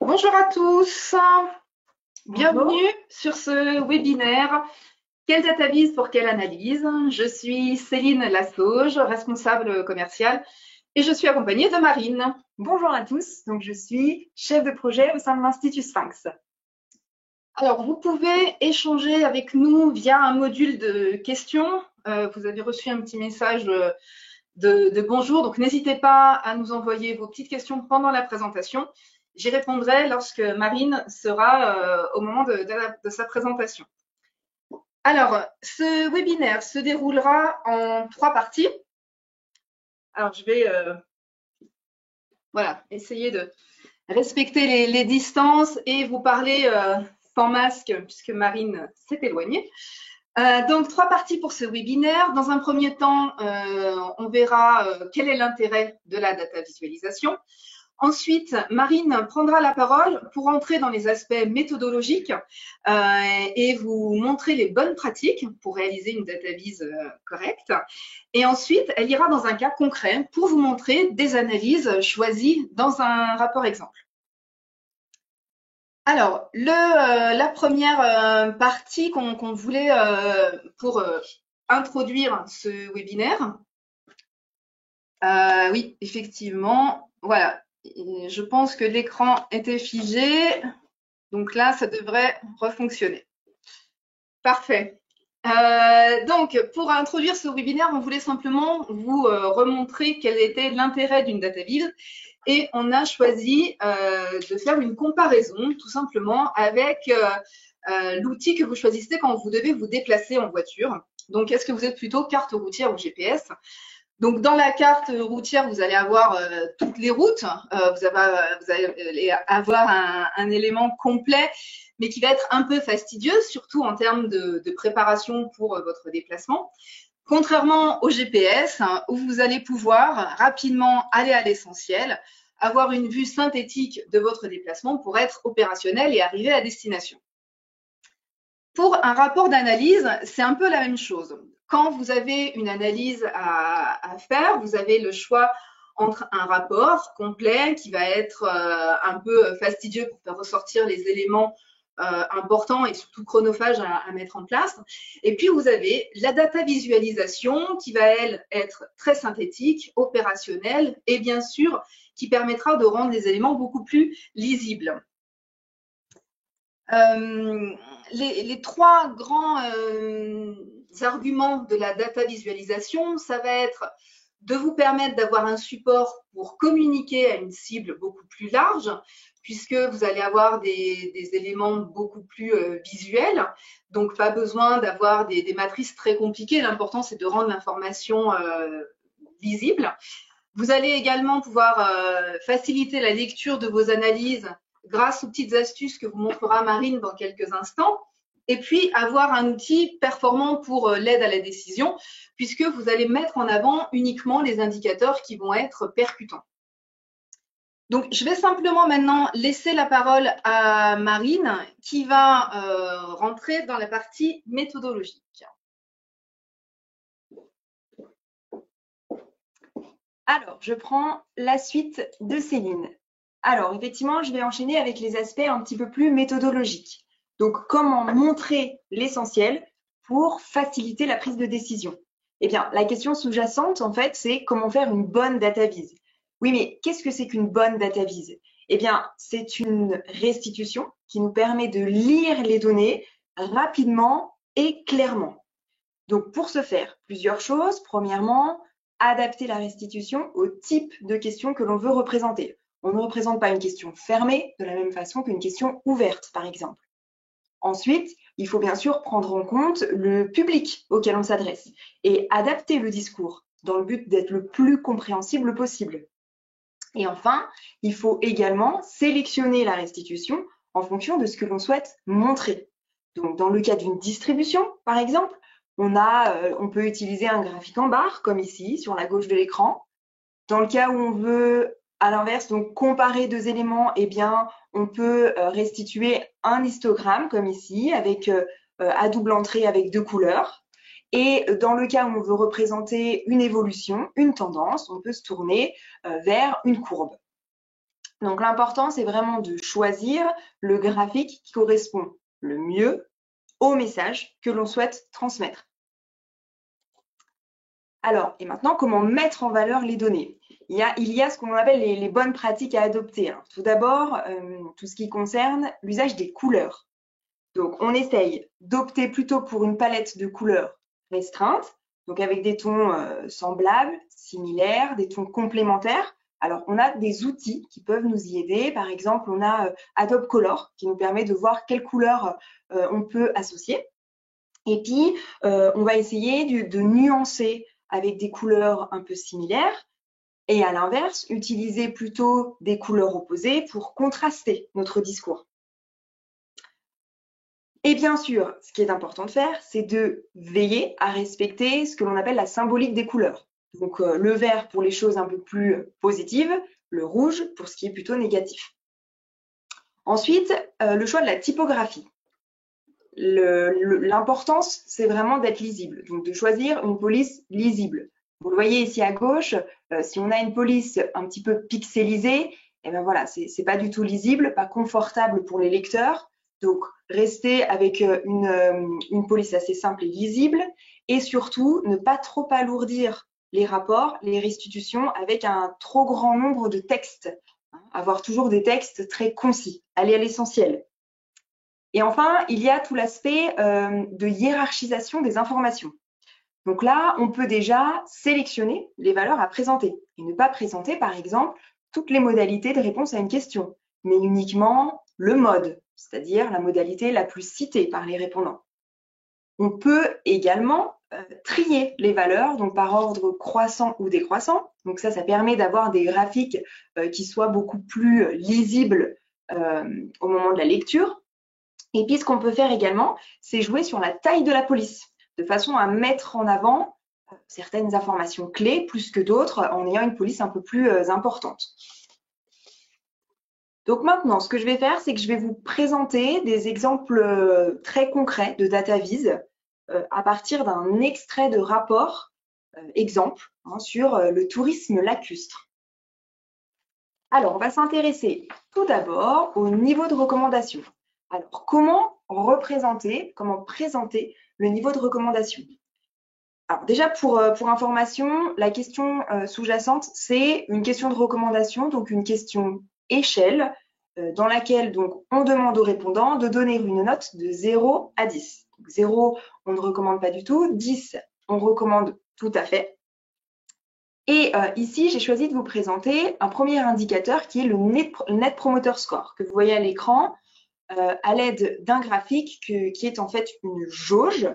Bonjour à tous, Bonjour. bienvenue sur ce webinaire Quelle database pour quelle analyse? Je suis Céline Lassauge, responsable commerciale, et je suis accompagnée de Marine. Bonjour à tous. Donc, je suis chef de projet au sein de l'Institut Sphinx. Alors, vous pouvez échanger avec nous via un module de questions. Vous avez reçu un petit message de bonjour, donc n'hésitez pas à nous envoyer vos petites questions pendant la présentation. J'y répondrai lorsque Marine sera au moment de sa présentation. Alors, ce webinaire se déroulera en 3 parties. Alors, je vais voilà, essayer de respecter les distances et vous parler sans masque puisque Marine s'est éloignée. Donc, 3 parties pour ce webinaire. Dans un premier temps, on verra quel est l'intérêt de la data visualisation. Ensuite, Marine prendra la parole pour entrer dans les aspects méthodologiques et vous montrer les bonnes pratiques pour réaliser une data vise correcte. Et ensuite, elle ira dans un cas concret pour vous montrer des analyses choisies dans un rapport exemple. Alors, la première partie qu'on voulait pour introduire ce webinaire, oui, effectivement, voilà. Je pense que l'écran était figé, donc là, ça devrait refonctionner. Parfait. Donc, pour introduire ce webinaire, on voulait simplement vous remontrer quel était l'intérêt d'une data vise et on a choisi de faire une comparaison tout simplement avec l'outil que vous choisissez quand vous devez vous déplacer en voiture. Donc, est-ce que vous êtes plutôt carte routière ou GPS? Donc, dans la carte routière, vous allez avoir toutes les routes. Vous allez avoir un élément complet, mais qui va être un peu fastidieux, surtout en termes de préparation pour votre déplacement. Contrairement au GPS, hein, où vous allez pouvoir rapidement aller à l'essentiel, avoir une vue synthétique de votre déplacement pour être opérationnel et arriver à destination. Pour un rapport d'analyse, c'est un peu la même chose. Quand vous avez une analyse à faire, vous avez le choix entre un rapport complet qui va être un peu fastidieux pour faire ressortir les éléments importants et surtout chronophages à mettre en place. Et puis, vous avez la data visualisation qui va, elle, être très synthétique, opérationnelle et bien sûr qui permettra de rendre les éléments beaucoup plus lisibles. Les 3 grands arguments de la data visualisation, ça va être de vous permettre d'avoir un support pour communiquer à une cible beaucoup plus large, puisque vous allez avoir des éléments beaucoup plus visuels, donc pas besoin d'avoir des matrices très compliquées. L'important, c'est de rendre l'information lisible. Vous allez également pouvoir faciliter la lecture de vos analyses grâce aux petites astuces que vous montrera Marine dans quelques instants. Et puis, avoir un outil performant pour l'aide à la décision, puisque vous allez mettre en avant uniquement les indicateurs qui vont être percutants. Donc, je vais simplement maintenant laisser la parole à Marine, qui va rentrer dans la partie méthodologique. Alors, je prends la suite de Céline. Alors, effectivement, je vais enchaîner avec les aspects un petit peu plus méthodologiques. Donc, comment montrer l'essentiel pour faciliter la prise de décision? Eh bien, la question sous-jacente, en fait, c'est comment faire une bonne data vise. Oui, mais qu'est-ce que c'est qu'une bonne data vise? Eh bien, c'est une restitution qui nous permet de lire les données rapidement et clairement. Donc, pour ce faire, plusieurs choses. Premièrement, adapter la restitution au type de question que l'on veut représenter. On ne représente pas une question fermée de la même façon qu'une question ouverte, par exemple. Ensuite, il faut bien sûr prendre en compte le public auquel on s'adresse et adapter le discours dans le but d'être le plus compréhensible possible. Et enfin, il faut également sélectionner la restitution en fonction de ce que l'on souhaite montrer. Donc, dans le cas d'une distribution, par exemple, on peut utiliser un graphique en barre, comme ici, sur la gauche de l'écran. Dans le cas où on veut, à l'inverse, donc comparer 2 éléments, eh bien, on peut restituer un histogramme, comme ici, avec à double entrée avec 2 couleurs. Et dans le cas où on veut représenter une évolution, une tendance, on peut se tourner vers une courbe. Donc l'important, c'est vraiment de choisir le graphique qui correspond le mieux au message que l'on souhaite transmettre. Alors, et maintenant, comment mettre en valeur les données? Il y a ce qu'on appelle les bonnes pratiques à adopter. Alors, tout d'abord, tout ce qui concerne l'usage des couleurs. Donc, on essaye d'opter plutôt pour une palette de couleurs restreinte, donc avec des tons semblables, similaires, des tons complémentaires. Alors, on a des outils qui peuvent nous y aider. Par exemple, on a Adobe Color qui nous permet de voir quelles couleurs on peut associer. Et puis, on va essayer de nuancer avec des couleurs un peu similaires. Et à l'inverse, utiliser plutôt des couleurs opposées pour contraster notre discours. Et bien sûr, ce qui est important de faire, c'est de veiller à respecter ce que l'on appelle la symbolique des couleurs. Donc le vert pour les choses un peu plus positives, le rouge pour ce qui est plutôt négatif. Ensuite, le choix de la typographie. L'importance, c'est vraiment d'être lisible, donc de choisir une police lisible. Vous le voyez ici à gauche, si on a une police un petit peu pixelisée, et ben voilà, c'est pas du tout lisible, pas confortable pour les lecteurs. Donc, restez avec une police assez simple et lisible, et surtout, ne pas trop alourdir les rapports, les restitutions avec un trop grand nombre de textes. Avoir toujours des textes très concis, aller à l'essentiel. Et enfin, il y a tout l'aspect de hiérarchisation des informations. Donc là, on peut déjà sélectionner les valeurs à présenter et ne pas présenter, par exemple, toutes les modalités de réponse à une question, mais uniquement le mode, c'est-à-dire la modalité la plus citée par les répondants. On peut également trier les valeurs, donc par ordre croissant ou décroissant. Donc ça permet d'avoir des graphiques qui soient beaucoup plus lisibles au moment de la lecture. Et puis, ce qu'on peut faire également, c'est jouer sur la taille de la police, de façon à mettre en avant certaines informations clés plus que d'autres en ayant une police un peu plus importante. Donc maintenant, ce que je vais faire, c'est que je vais vous présenter des exemples très concrets de DataVis à partir d'un extrait de rapport exemple sur le tourisme lacustre. Alors, on va s'intéresser tout d'abord au niveau de recommandation. Alors, comment présenter le niveau de recommandation? Alors déjà, pour information, la question sous-jacente, c'est une question de recommandation, donc une question échelle, dans laquelle donc, on demande aux répondants de donner une note de 0 à 10. Donc, 0, on ne recommande pas du tout, 10, on recommande tout à fait. Et ici, j'ai choisi de vous présenter un premier indicateur qui est le Net Promoter Score, que vous voyez à l'écran, à l'aide d'un graphique qui est en fait une jauge,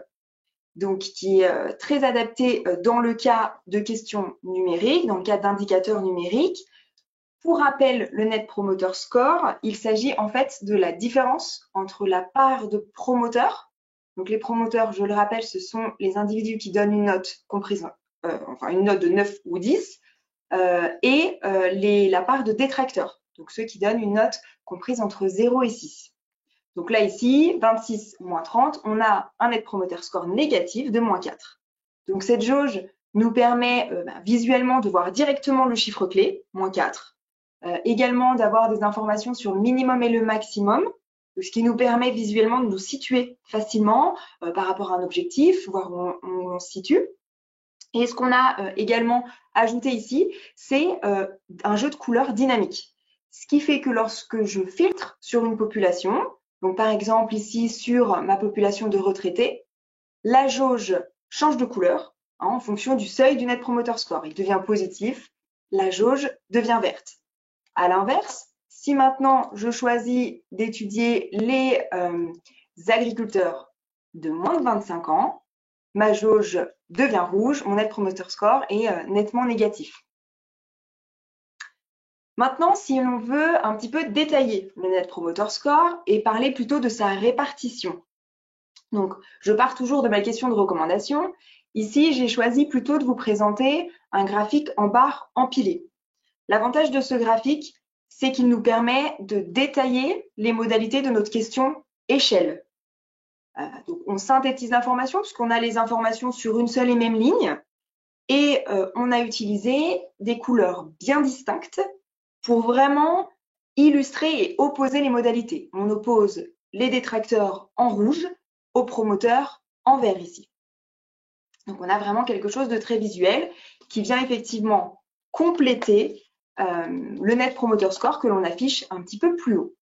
donc qui est très adaptée dans le cas de questions numériques, dans le cas d'indicateurs numériques. Pour rappel, le Net Promoter Score, il s'agit en fait de la différence entre la part de promoteurs. Donc les promoteurs, je le rappelle, ce sont les individus qui donnent une note comprise, une note de 9 ou 10, et la part de détracteurs, donc ceux qui donnent une note comprise entre 0 et 6. Donc là, ici, 26 moins 30, on a un Net Promoter Score négatif de moins 4. Donc cette jauge nous permet visuellement de voir directement le chiffre clé, moins 4. Également d'avoir des informations sur le minimum et le maximum, ce qui nous permet visuellement de nous situer facilement par rapport à un objectif, voir où on se situe. Et ce qu'on a également ajouté ici, c'est un jeu de couleurs dynamique. Ce qui fait que lorsque je filtre sur une population, donc par exemple ici sur ma population de retraités, la jauge change de couleur en fonction du seuil du Net Promoter Score. Il devient positif, la jauge devient verte. À l'inverse, si maintenant je choisis d'étudier les agriculteurs de moins de 25 ans, ma jauge devient rouge, mon Net Promoter Score est nettement négatif. Maintenant, si on veut un petit peu détailler le Net Promoter Score et parler plutôt de sa répartition. Donc, je pars toujours de ma question de recommandation. Ici, j'ai choisi plutôt de vous présenter un graphique en barres empilées. L'avantage de ce graphique, c'est qu'il nous permet de détailler les modalités de notre question échelle. Donc on synthétise l'information puisqu'on a les informations sur une seule et même ligne et on a utilisé des couleurs bien distinctes pour vraiment illustrer et opposer les modalités. On oppose les détracteurs en rouge aux promoteurs en vert ici. Donc, on a vraiment quelque chose de très visuel qui vient effectivement compléter le Net Promoter Score que l'on affiche un petit peu plus haut.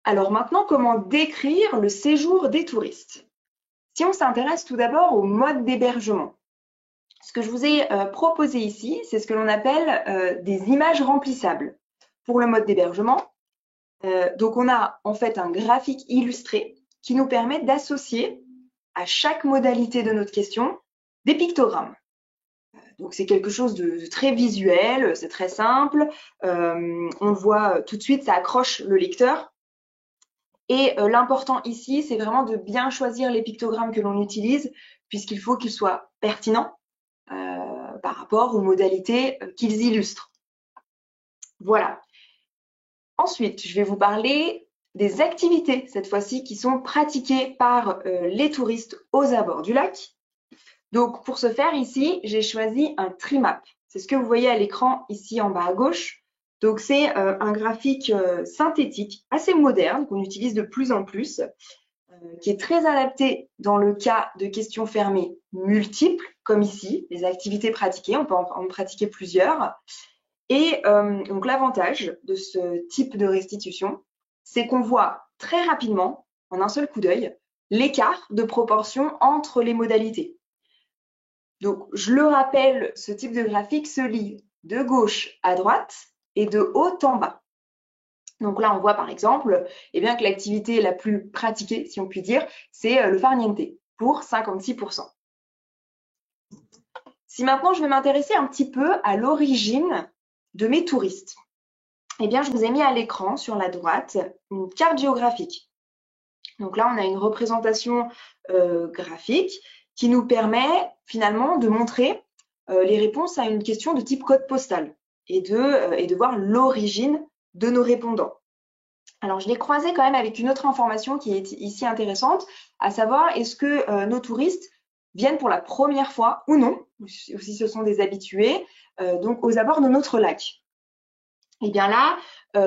Alors maintenant, comment décrire le séjour des touristes? Si on s'intéresse tout d'abord au mode d'hébergement, ce que je vous ai proposé ici, c'est ce que l'on appelle des images remplissables. Pour le mode d'hébergement, donc on a en fait un graphique illustré qui nous permet d'associer à chaque modalité de notre question des pictogrammes. Donc c'est quelque chose de très visuel, c'est très simple. On voit tout de suite, ça accroche le lecteur. Et l'important ici, c'est vraiment de bien choisir les pictogrammes que l'on utilise, puisqu'il faut qu'ils soient pertinents par rapport aux modalités qu'ils illustrent. Voilà. Ensuite, je vais vous parler des activités, cette fois-ci, qui sont pratiquées par les touristes aux abords du lac. Donc, pour ce faire, ici, j'ai choisi un trimap. C'est ce que vous voyez à l'écran ici en bas à gauche. Donc, c'est un graphique synthétique assez moderne qu'on utilise de plus en plus, qui est très adapté dans le cas de questions fermées multiples, comme ici, les activités pratiquées. On peut en pratiquer plusieurs. Et donc, l'avantage de ce type de restitution, c'est qu'on voit très rapidement, en un seul coup d'œil, l'écart de proportion entre les modalités. Donc, je le rappelle, ce type de graphique se lit de gauche à droite et de haut en bas. Donc là, on voit par exemple que l'activité la plus pratiquée, si on peut dire, c'est le farniente pour 56%. Si maintenant je vais m'intéresser un petit peu à l'origine de mes touristes, je vous ai mis à l'écran sur la droite une carte géographique. Donc là, on a une représentation graphique qui nous permet finalement de montrer les réponses à une question de type code postal et de voir l'origine de nos répondants. Alors, je l'ai croisé quand même avec une autre information qui est ici intéressante, à savoir est-ce que nos touristes viennent pour la première fois ou non, ou si ce sont des habitués, donc aux abords de notre lac. Et bien là,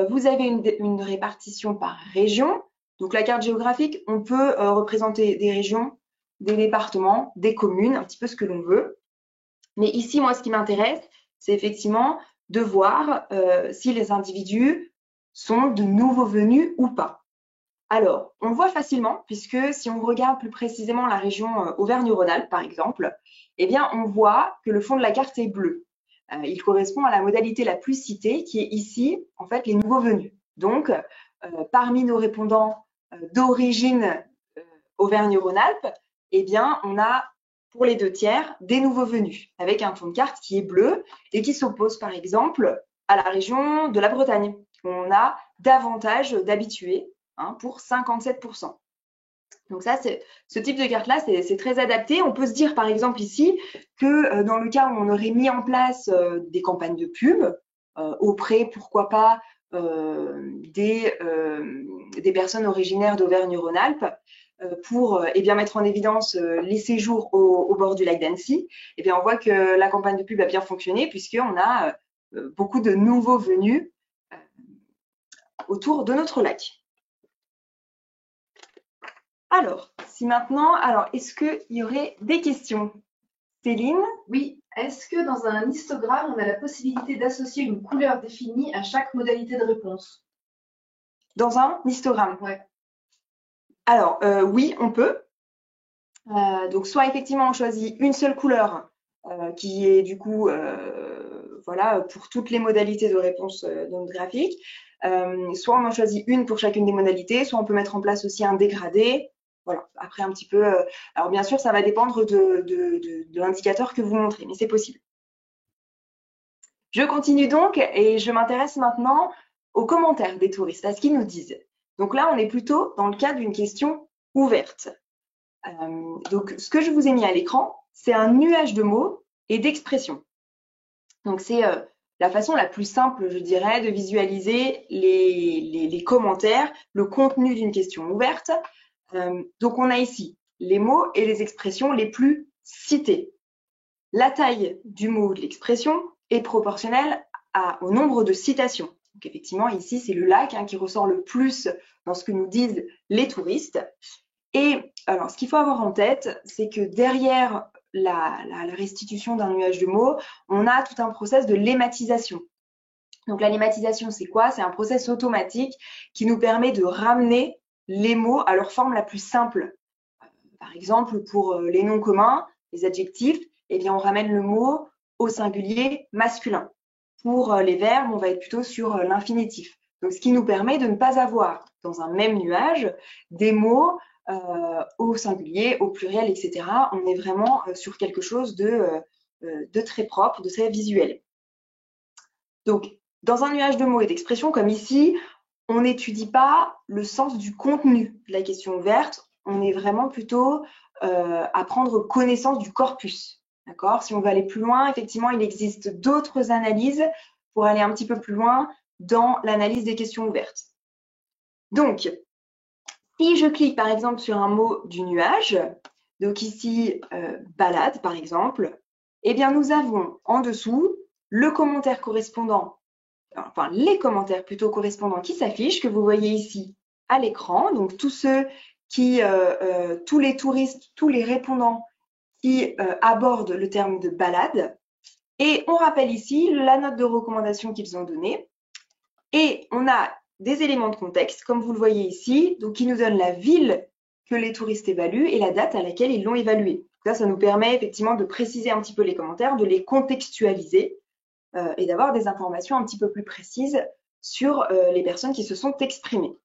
vous avez une répartition par région. Donc la carte géographique, on peut représenter des régions, des départements, des communes, un petit peu ce que l'on veut. Mais ici, moi, ce qui m'intéresse, c'est effectivement de voir si les individus sont de nouveaux venus ou pas. Alors, on le voit facilement, puisque si on regarde plus précisément la région Auvergne-Rhône-Alpes, par exemple, on voit que le fond de la carte est bleu. Il correspond à la modalité la plus citée, qui est ici, en fait, les nouveaux venus. Donc, parmi nos répondants d'origine Auvergne-Rhône-Alpes, on a pour les 2/3 des nouveaux venus, avec un fond de carte qui est bleu et qui s'oppose par exemple à la région de la Bretagne, où on a davantage d'habitués, pour 57%. Donc ça, ce type de carte-là, c'est très adapté. On peut se dire par exemple ici que dans le cas où on aurait mis en place des campagnes de pub auprès, pourquoi pas, des personnes originaires d'Auvergne-Rhône-Alpes, pour mettre en évidence les séjours au bord du lac d'Annecy, on voit que la campagne de pub a bien fonctionné puisqu'on a beaucoup de nouveaux venus autour de notre lac. Alors, est-ce qu'il y aurait des questions? Céline? Oui. Est-ce que dans un histogramme, on a la possibilité d'associer une couleur définie à chaque modalité de réponse? Dans un histogramme? Ouais. Alors, oui, on peut. Donc, soit effectivement, on choisit une seule couleur qui est du coup, pour toutes les modalités de réponse de notre graphique. Soit on en choisit une pour chacune des modalités, soit on peut mettre en place aussi un dégradé. Voilà, après un petit peu. Alors, bien sûr, ça va dépendre de l'indicateur que vous montrez, mais c'est possible. Je continue donc et je m'intéresse maintenant aux commentaires des touristes, à ce qu'ils nous disent. Donc là, on est plutôt dans le cas d'une question ouverte. Donc, ce que je vous ai mis à l'écran, c'est un nuage de mots et d'expressions. Donc, c'est la façon la plus simple, je dirais, de visualiser les commentaires, le contenu d'une question ouverte. Donc, on a ici les mots et les expressions les plus cités. La taille du mot ou de l'expression est proportionnelle au nombre de citations. Donc effectivement, ici, c'est le lac qui ressort le plus dans ce que nous disent les touristes. Et alors, ce qu'il faut avoir en tête, c'est que derrière la restitution d'un nuage de mots, on a tout un process de lématisation. Donc la lématisation, c'est quoi? C'est un process automatique qui nous permet de ramener les mots à leur forme la plus simple. Par exemple, pour les noms communs, les adjectifs, eh bien, on ramène le mot au singulier masculin. Pour les verbes, on va être plutôt sur l'infinitif. Donc, ce qui nous permet de ne pas avoir dans un même nuage des mots au singulier, au pluriel, etc. On est vraiment sur quelque chose de très propre, de très visuel. Donc, dans un nuage de mots et d'expressions comme ici, on n'étudie pas le sens du contenu de la question ouverte. On est vraiment plutôt à prendre connaissance du corpus. D'accord? Si on veut aller plus loin, effectivement, il existe d'autres analyses pour aller un petit peu plus loin dans l'analyse des questions ouvertes. Donc, si je clique par exemple sur un mot du nuage, donc ici balade par exemple, eh bien nous avons en dessous le commentaire correspondant, enfin les commentaires plutôt correspondants qui s'affichent, que vous voyez ici à l'écran. Donc tous ceux qui, tous les touristes, tous les répondants qui abordent le terme de balade. Et on rappelle ici la note de recommandation qu'ils ont donnée. Et on a des éléments de contexte, comme vous le voyez ici, donc qui nous donnent la ville que les touristes évaluent et la date à laquelle ils l'ont évaluée. Là, ça nous permet effectivement de préciser un petit peu les commentaires, de les contextualiser et d'avoir des informations un petit peu plus précises sur les personnes qui se sont exprimées.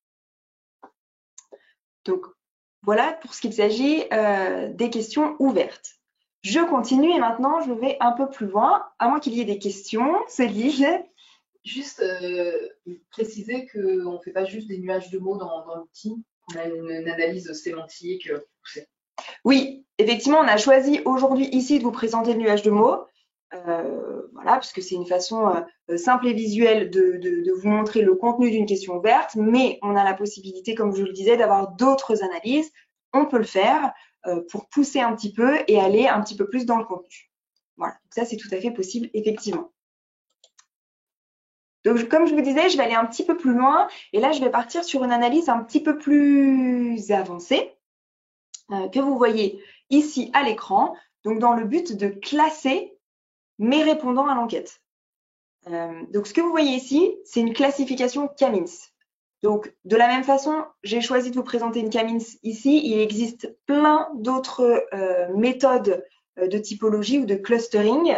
Donc, voilà pour ce qu'il s'agit des questions ouvertes. Je continue et maintenant, je vais un peu plus loin, à moins qu'il y ait des questions. Céline? Juste préciser qu'on ne fait pas juste des nuages de mots dans l'outil, on a une analyse sémantique poussée. Oui, effectivement, on a choisi aujourd'hui ici de vous présenter le nuage de mots. Voilà, puisque c'est une façon simple et visuelle de vous montrer le contenu d'une question ouverte, mais on a la possibilité, comme je le disais, d'avoir d'autres analyses. On peut le faire pour pousser un petit peu et aller un petit peu plus dans le contenu. Voilà, donc ça c'est tout à fait possible, effectivement. Donc, comme je vous disais, je vais aller un petit peu plus loin et là, je vais partir sur une analyse un petit peu plus avancée que vous voyez ici à l'écran, donc dans le but de classer mes répondants à l'enquête. Donc, ce que vous voyez ici, c'est une classification Kamins. Donc, de la même façon, j'ai choisi de vous présenter une Kamins ici. Il existe plein d'autres méthodes de typologie ou de clustering.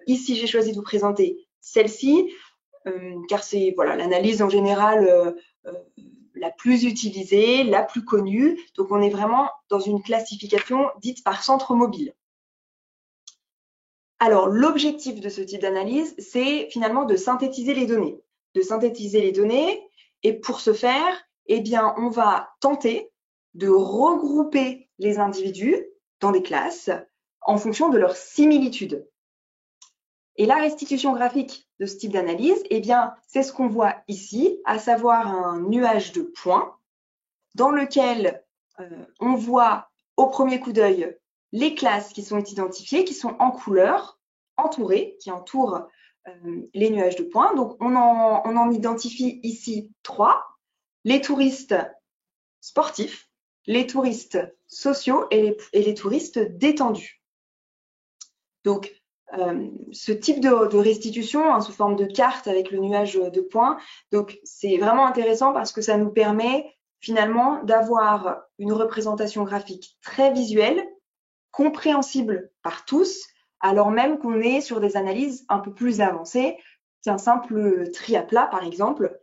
Ici, j'ai choisi de vous présenter celle-ci, car c'est voilà, l'analyse en général la plus utilisée, la plus connue. Donc, on est vraiment dans une classification dite par centre mobile. Alors, l'objectif de ce type d'analyse, c'est finalement de synthétiser les données. Et pour ce faire, eh bien, on va tenter de regrouper les individus dans des classes en fonction de leurs similitudes. Et la restitution graphique de ce type d'analyse, eh bien, c'est ce qu'on voit ici, à savoir un nuage de points dans lequel on voit au premier coup d'œil les classes qui sont identifiées, qui sont en couleur, entourées, qui entourent les nuages de points. Donc, on en identifie ici 3, les touristes sportifs, les touristes sociaux et les touristes détendus. Donc, ce type de restitution sous forme de carte avec le nuage de points, donc c'est vraiment intéressant parce que ça nous permet finalement d'avoir une représentation graphique très visuelle, compréhensible par tous, alors même qu'on est sur des analyses un peu plus avancées qu'un simple tri à plat, par exemple.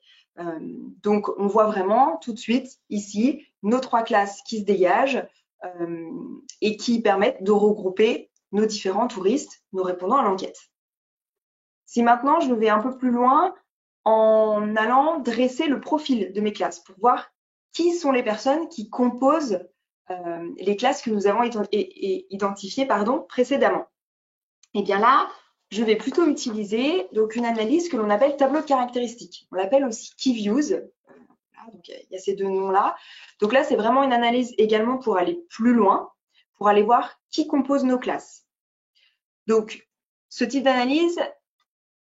Donc, on voit vraiment tout de suite ici nos 3 classes qui se dégagent et qui permettent de regrouper nos différents touristes, nos répondants à l'enquête. Si maintenant, je vais un peu plus loin en allant dresser le profil de mes classes pour voir qui sont les personnes qui composent les classes que nous avons identifiées précédemment. Et bien là, je vais plutôt utiliser donc une analyse que l'on appelle tableau de caractéristiques. On l'appelle aussi Key Views. Donc, il y a ces 2 noms-là. Donc là, c'est vraiment une analyse également pour aller plus loin, pour aller voir qui compose nos classes. Donc, ce type d'analyse,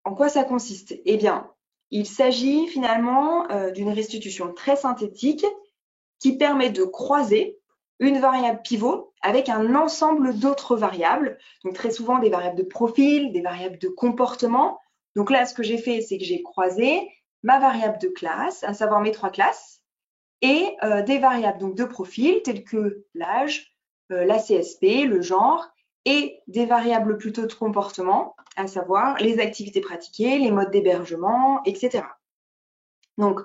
en quoi ça consiste? Eh bien, il s'agit finalement d'une restitution très synthétique qui permet de croiser une variable pivot avec un ensemble d'autres variables. Donc très souvent des variables de profil, des variables de comportement. Donc là, ce que j'ai fait, c'est que j'ai croisé ma variable de classe, à savoir mes 3 classes, et des variables donc de profil telles que l'âge, la CSP, le genre, et des variables plutôt de comportement, à savoir les activités pratiquées, les modes d'hébergement, etc. Donc,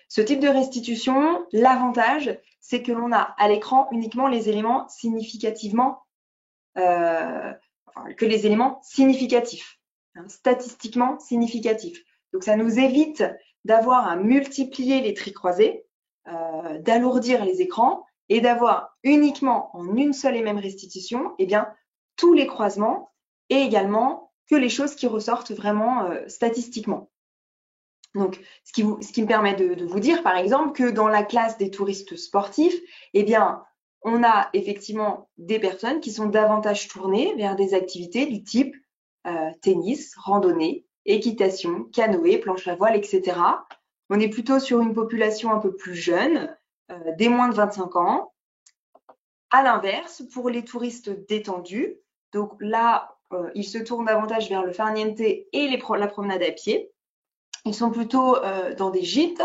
ce type de restitution, l'avantage, c'est que l'on a à l'écran uniquement les éléments significativement, que les éléments significatifs, hein, statistiquement significatifs. Donc, ça nous évite d'avoir à multiplier les tris croisés, d'alourdir les écrans et d'avoir uniquement en une seule et même restitution, eh bien, tous les croisements et également que les choses qui ressortent vraiment statistiquement. Donc, ce qui me permet de vous dire, par exemple, que dans la classe des touristes sportifs, eh bien, on a effectivement des personnes qui sont davantage tournées vers des activités du type tennis, randonnée, équitation, canoë, planche à voile, etc. On est plutôt sur une population un peu plus jeune, des moins de 25 ans. À l'inverse, pour les touristes détendus, donc là, ils se tournent davantage vers le farniente et la promenade à pied. Ils sont plutôt dans des gîtes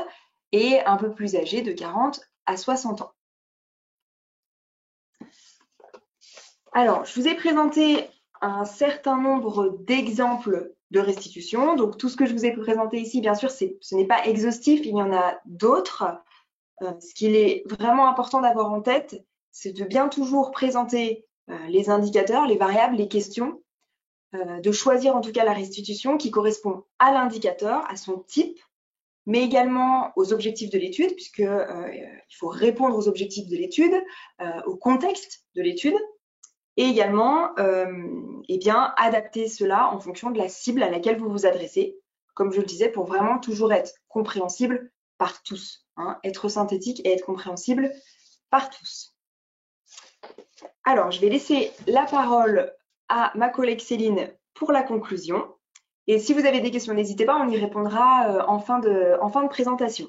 et un peu plus âgés, de 40 à 60 ans. Alors, je vous ai présenté un certain nombre d'exemples de restitution. Donc, tout ce que je vous ai présenté ici, bien sûr, ce n'est pas exhaustif, il y en a d'autres. Ce qu'il est vraiment important d'avoir en tête, c'est de bien toujours présenter les indicateurs, les variables, les questions, de choisir en tout cas la restitution qui correspond à l'indicateur, à son type, mais également aux objectifs de l'étude, puisque il faut répondre aux objectifs de l'étude, au contexte de l'étude, et également eh bien, adapter cela en fonction de la cible à laquelle vous vous adressez, comme je le disais, pour vraiment toujours être compréhensible par tous, hein, être synthétique et être compréhensible par tous. Alors, je vais laisser la parole à ma collègue Céline pour la conclusion. Et si vous avez des questions, n'hésitez pas, on y répondra en fin de présentation.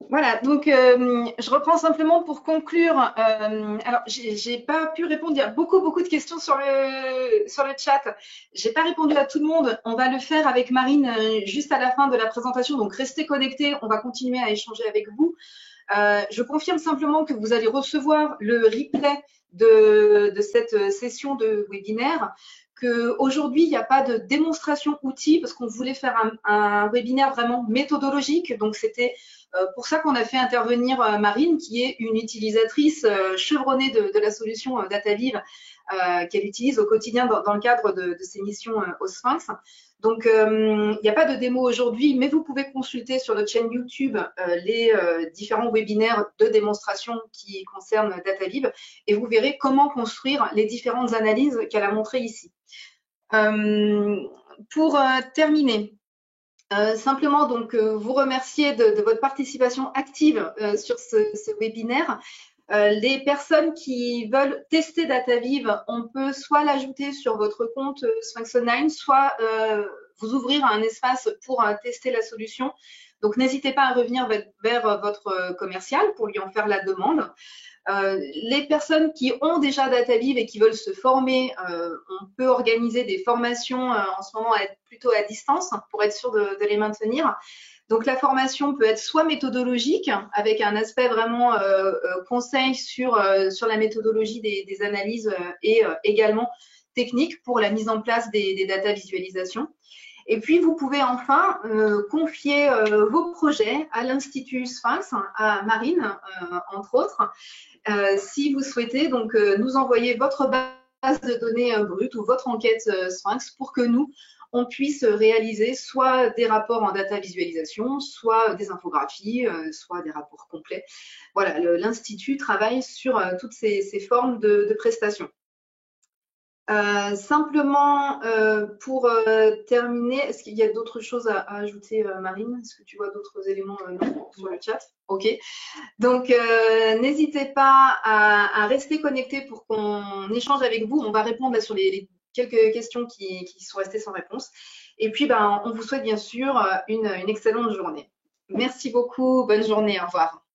Voilà, donc je reprends simplement pour conclure. Alors, j'ai pas pu répondre. Il y a beaucoup de questions sur le chat. J'ai pas répondu à tout le monde. On va le faire avec Marine juste à la fin de la présentation. Donc, restez connectés. On va continuer à échanger avec vous. Je confirme simplement que vous allez recevoir le replay de cette session de webinaire. Qu'aujourd'hui, il n'y a pas de démonstration outil parce qu'on voulait faire un webinaire vraiment méthodologique. Donc, c'était pour ça qu'on a fait intervenir Marine, qui est une utilisatrice chevronnée de la solution DataViv qu'elle utilise au quotidien dans le cadre de ses missions au Sphinx. Donc, il n'y a pas de démo aujourd'hui, mais vous pouvez consulter sur notre chaîne YouTube les différents webinaires de démonstration qui concernent DataViv et vous verrez comment construire les différentes analyses qu'elle a montrées ici. Pour terminer, simplement donc vous remercier de votre participation active sur ce webinaire. Les personnes qui veulent tester DataViv, on peut soit l'ajouter sur votre compte Sphinx9, soit vous ouvrir un espace pour tester la solution. Donc, n'hésitez pas à revenir vers votre commercial pour lui en faire la demande. Les personnes qui ont déjà DataViv et qui veulent se former, on peut organiser des formations en ce moment plutôt à distance pour être sûr de les maintenir. Donc, la formation peut être soit méthodologique, avec un aspect vraiment conseil sur la méthodologie des analyses et également technique pour la mise en place des data visualisations. Et puis, vous pouvez enfin confier vos projets à l'Institut Sphinx, à Marine, entre autres, si vous souhaitez donc nous envoyer votre base de données brute ou votre enquête Sphinx pour que nous, on puisse réaliser soit des rapports en data visualisation, soit des infographies, soit des rapports complets. Voilà, l'Institut travaille sur toutes ces formes de prestations. Simplement, pour terminer, est-ce qu'il y a d'autres choses à ajouter, Marine? Est-ce que tu vois d'autres éléments non, sur le chat? Ok. Donc, n'hésitez pas à rester connecté pour qu'on échange avec vous. On va répondre là, sur les quelques questions qui sont restées sans réponse. Et puis, ben, on vous souhaite bien sûr une excellente journée. Merci beaucoup. Bonne journée. Au revoir.